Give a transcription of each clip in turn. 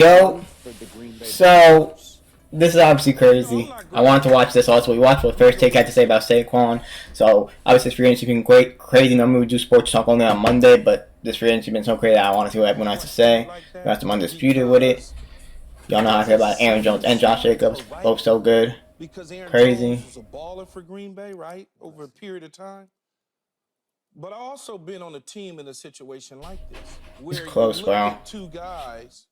Yo, so this is obviously crazy. I wanted to watch this also. We watched what First Take had to say about Saquon. So obviously this free agency been great, crazy. Normally we do sports talk only on Monday, but this free agency been so crazy that I want to see what everyone has to say. We got some undisputed with it. Y'all know how I feel about Aaron Jones and Josh Jacobs, both so good, because Aaron crazy. Jones was a baller for Green Bay, right, over a period of time. But I also been on a team in a situation like this, where close, you look bro. at two guys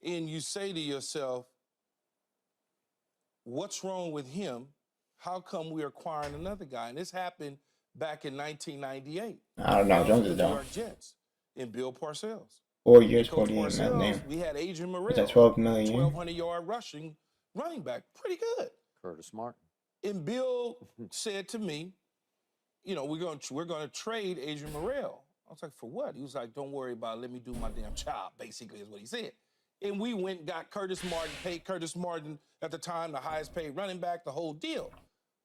and you say to yourself, what's wrong with him? How come we're acquiring another guy? And this happened back in 1998. I don't know. Jones is the New done. York Jets and Bill Parcells. 4 years, Coach 48 Parcells, million name. we had Adrian Is Morrell, that 12 million? 1,200-yard rushing running back, pretty good. Curtis Martin. And Bill said to me, you know, we're gonna trade Adrian Morrell. I was like, for what? He was like, don't worry about it. Let me do my damn job, basically, is what he said. And we went and got Curtis Martin, paid Curtis Martin at the time the highest paid running back, the whole deal.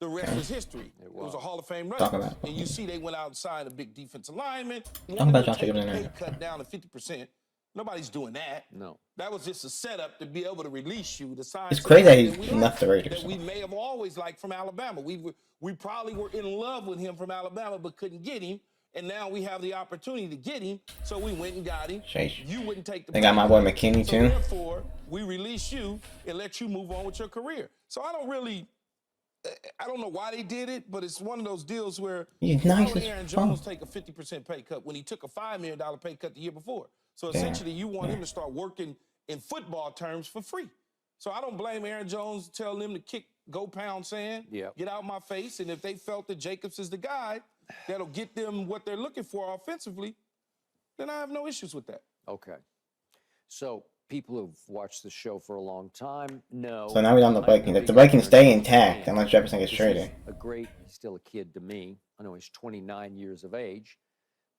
The rest was history. It was a Hall of Fame running back. And you see they went out and signed a big defensive lineman. Wanted to take the pay cut down to 50%. Nobody's doing that. No. That was just a setup to be able to release you. To sign It's crazy that he left the Raiders. That we may have always liked from Alabama. We probably were in love with him from Alabama, but couldn't get him. And now we have the opportunity to get him, so we went and got him. Sheesh. You wouldn't take the. They got my boy McKinney too. Therefore, we release you and let you move on with your career. So I don't know why they did it, but it's one of those deals where he's nice as Aaron Jones take a 50% pay cut when he took a $5 million pay cut the year before. So essentially, you want him to start working in football terms for free. So I don't blame Aaron Jones telling them to go pound sand, get out my face. And if they felt that Jacobs is the guy that'll get them what they're looking for offensively, then I have no issues with that. Okay. So people who've watched the show for a long time know. So now we're on the Vikings. If the Vikings stay intact, unless Jefferson gets traded. He's still a kid to me. I know he's 29 years of age,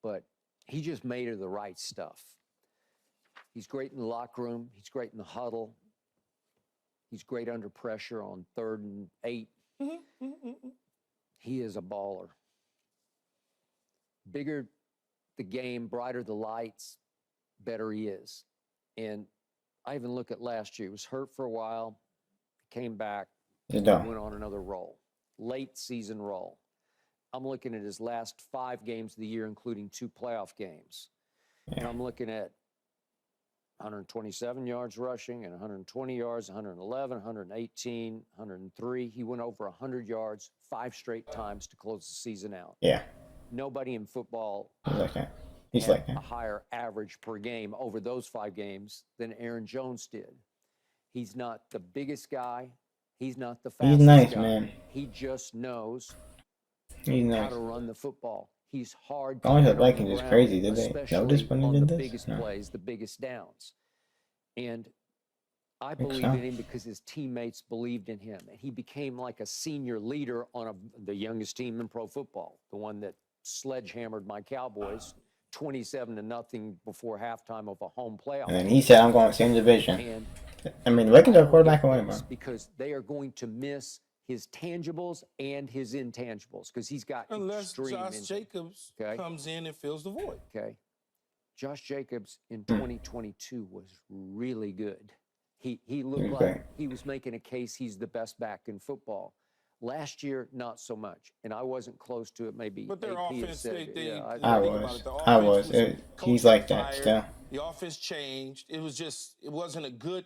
but he just made her the right stuff. He's great in the locker room. He's great in the huddle. He's great under pressure on 3rd and 8. He is a baller. Bigger the game, brighter the lights, better he is. And I even look at last year. He was hurt for a while, came back, went on another roll, late season roll. I'm looking at his last 5 games of the year, including 2 playoff games. And I'm looking at 127 yards rushing and 120 yards, 111, 118, 103. He went over 100 yards 5 straight times to close the season out. Yeah. Nobody in football He's like a higher average per game over those 5 games than Aaron Jones did. He's not the biggest guy. He's not the fastest He's nice, guy. man. He just knows how to run the football. He's hard to Going to the Vikings is crazy. Did they notice when he did this? The biggest plays, the biggest downs. And I believe in him because his teammates believed in him. And he became like a senior leader on the youngest team in pro football, the one that sledgehammered my Cowboys 27-0 before halftime of a home playoff. And then he said, I'm going to the same division. And, I mean, the Vikings are quarterback away, bro. Because they are going to miss his tangibles and his intangibles because he's got unless Josh Jacobs comes in and fills the void. Okay. Josh Jacobs in 2022 was really good. He looked like he was making a case he's the best back in football. Last year, not so much, and I wasn't close to it. Maybe, but their offense, I was. He's like that still. The offense changed. It wasn't a good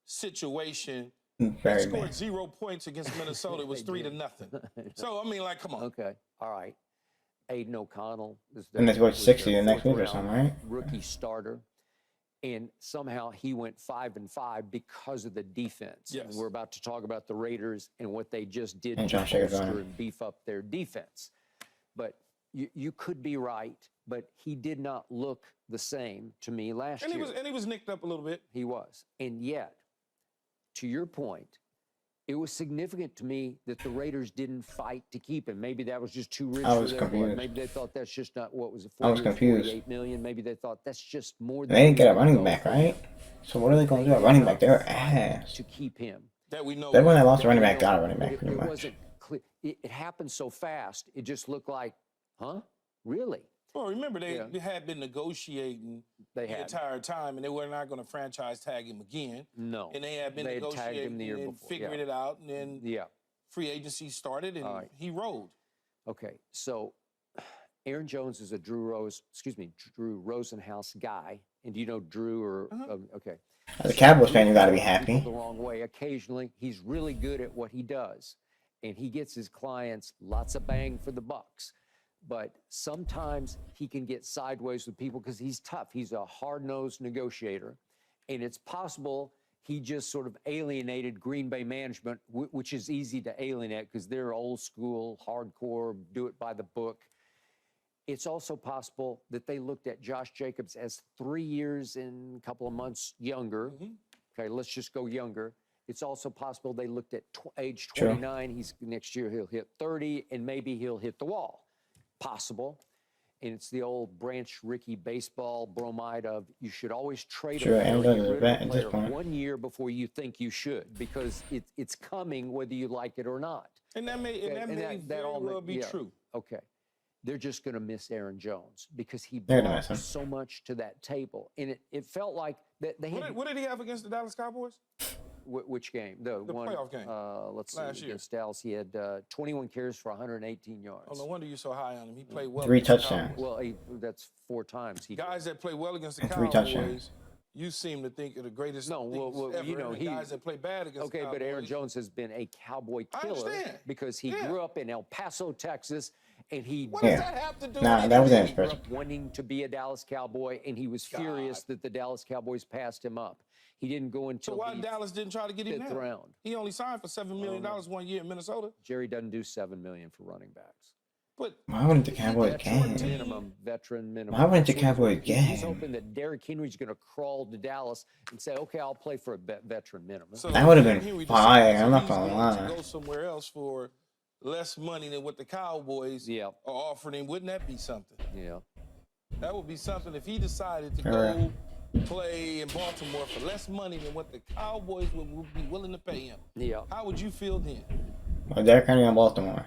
situation. Very they scored 0 points against Minnesota. It was 3-0. So I mean, like, come on. Okay, all right. Aiden O'Connell is and they scored 60 the next week or something, right? Rookie starter. And somehow he went 5-5 because of the defense. Yes. And we're about to talk about the Raiders and what they just did to bolster and beef up their defense. But you could be right, but he did not look the same to me last year. And he was nicked up a little bit. He was. And yet, to your point, it was significant to me that the Raiders didn't fight to keep him. Maybe that was just too rich for their blood. Maybe they thought that's just not what was it. I was confused. $48 million. Maybe they thought that's just more than they didn't get a running back, right? So what are they going to do? A running back? They're ass. To keep him. That we know. That when they lost a running back, got a running back pretty much. Wasn't clear. It happened so fast. It just looked like, huh? Really? Well, remember, they had been negotiating the entire time, and they were not going to franchise tag him again. No. And they had been They had tagged him negotiating the year and before. figuring it out, and then free agency started, and he rolled. Okay, so Aaron Jones is a Drew Rosenhaus guy. And do you know Drew or okay? As a Cowboys fan, you got to be happy. The wrong way. Occasionally, he's really good at what he does, and he gets his clients lots of bang for the bucks. But sometimes he can get sideways with people because he's tough. He's a hard-nosed negotiator, and it's possible he just sort of alienated Green Bay management, which is easy to alienate because they're old school, hardcore, do it by the book. It's also possible that they looked at Josh Jacobs as 3 years and a couple of months younger. Okay, let's just go younger. It's also possible they looked at age 29. Next year he'll hit 30, and maybe he'll hit the wall. Possible. And it's the old Branch Rickey baseball bromide of you should always trade a player 1 year before you think you should, because it's coming whether you like it or not. And that may very well be true. Okay. They're just going to miss Aaron Jones because he brought so much to that table. And it felt like that they had... What did he have against the Dallas Cowboys? Which game? The one, playoff game. Let's last see, year. against Dallas. He had 21 carries for 118 yards. Oh, no wonder you're so high on him. He played well. 3 touchdowns. Well, that's 4 times. Guys that play well against the 3 Cowboys, touchdowns. You seem to think are the greatest things well, ever. you know, Guys that play bad against the Cowboys. but Aaron Jones has been a Cowboy killer because he grew up in El Paso, Texas, and he what does that have to do with that was he grew up wanting to be a Dallas Cowboy, and he was furious that the Dallas Cowboys passed him up. He didn't go until so why Dallas didn't try to get him fifth round. He only signed for $7 million 1 year in Minnesota. Jerry doesn't do $7 million for running backs. But why wouldn't the Cowboys game? Veteran minimum. Why wouldn't the Cowboys game? He's hoping that Derrick Henry's going to crawl to Dallas and say, "Okay, I'll play for a veteran minimum." So that would have been fire. I'm not gonna lie. Go somewhere else for less money than what the Cowboys are offering him. Wouldn't that be something? Yeah, that would be something if he decided to go play in Baltimore for less money than what the Cowboys would be willing to pay him. Yeah. How would you feel then? Well, Derrick Henry in Baltimore.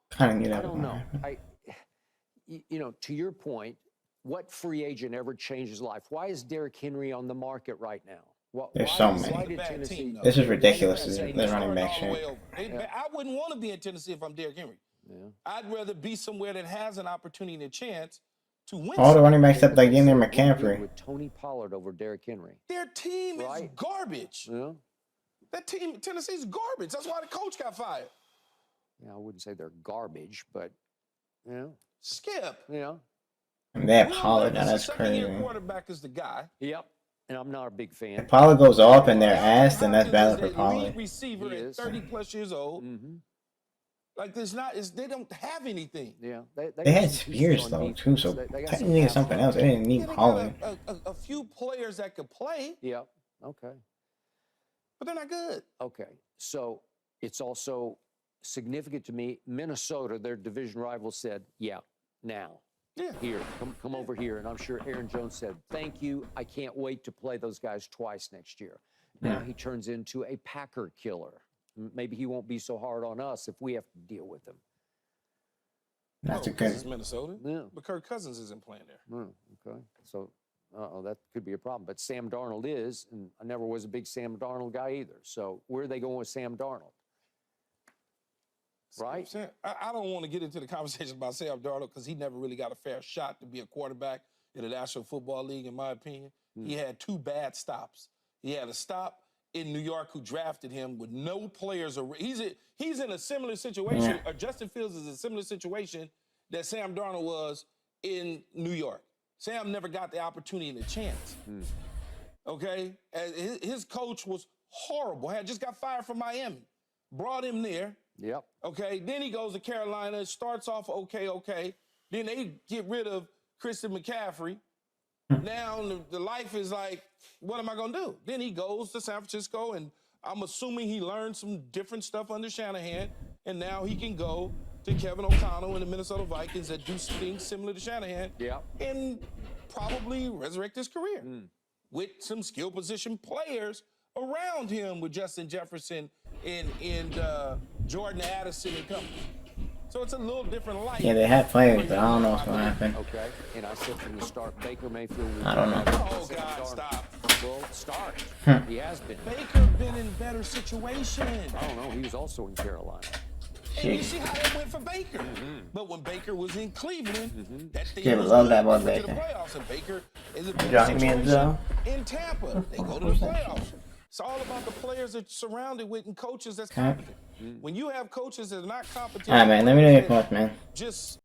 Kind of need I don't know. You know, to your point, what free agent ever changed his life? Why is Derrick Henry on the market right now? There's so many. This is ridiculous. The running back shit. I wouldn't want to be in Tennessee if I'm Derrick Henry. Yeah. I'd rather be somewhere that has an opportunity and a chance to win. All the running backs except like in there McCaffrey. With Tony Pollard over Derrick Henry. Their team is garbage. Yeah. That team, Tennessee's garbage. That's why the coach got fired. Yeah, I wouldn't say they're garbage, but Skip. Yeah. And they have Pollard. Now that's crazy. Second-year quarterback is the guy. Yep. And I'm not a big fan. If Pollard goes off in their ass, then that's bad for Pollard. Receiver at 30+ years old. Like they don't have anything. Yeah. They had Spears though too, so technically it's something else. They didn't need Pollard. A few players that could play. Yep. Okay. But they're not good. Okay. So it's also significant to me. Minnesota, their division rival, said, now. Here, come over here. And I'm sure Aaron Jones said, thank you. I can't wait to play those guys twice next year. Now he turns into a Packer killer. Maybe he won't be so hard on us if we have to deal with him. That's a good. It's Minnesota. Yeah. But Kirk Cousins isn't playing there. Okay. So, that could be a problem. But Sam Darnold is, and I never was a big Sam Darnold guy either. So where are they going with Sam Darnold? Right? I don't want to get into the conversation about Sam Darnold because he never really got a fair shot to be a quarterback in the National Football League, in my opinion. He had 2 bad stops. He had a stop in New York who drafted him with no players. He's in a similar situation, or Justin Fields is in a similar situation that Sam Darnold was in New York. Sam never got the opportunity and the chance. Okay? His coach was horrible. Had just got fired from Miami. Brought him there. Yep. Okay, then he goes to Carolina, starts off okay. Then they get rid of Christian McCaffrey. Now the life is like, what am I going to do? Then he goes to San Francisco, and I'm assuming he learned some different stuff under Shanahan, and now he can go to Kevin O'Connell and the Minnesota Vikings that do things similar to Shanahan and probably resurrect his career with some skill position players around him with Justin Jefferson and Jordan Addison and company. So it's a little different light. Yeah, they have players, but I don't know what's going to happen. Okay, and I said from the start, Baker Mayfield. I don't know. Oh God, stop. Well, start. He has been. Baker been in better situations. I don't know. He was also in Carolina. And you see how that went for Baker. But when Baker was in Cleveland, that thing Yeah, was love that going one to the Baker. playoffs. And Baker is a better Johnny situation Manziel. in Tampa. They go to the playoffs. It's all about the players that you're surrounded with and coaches that's competent. When you have coaches that are not competent, Alright, man. Let me know your thoughts, man. just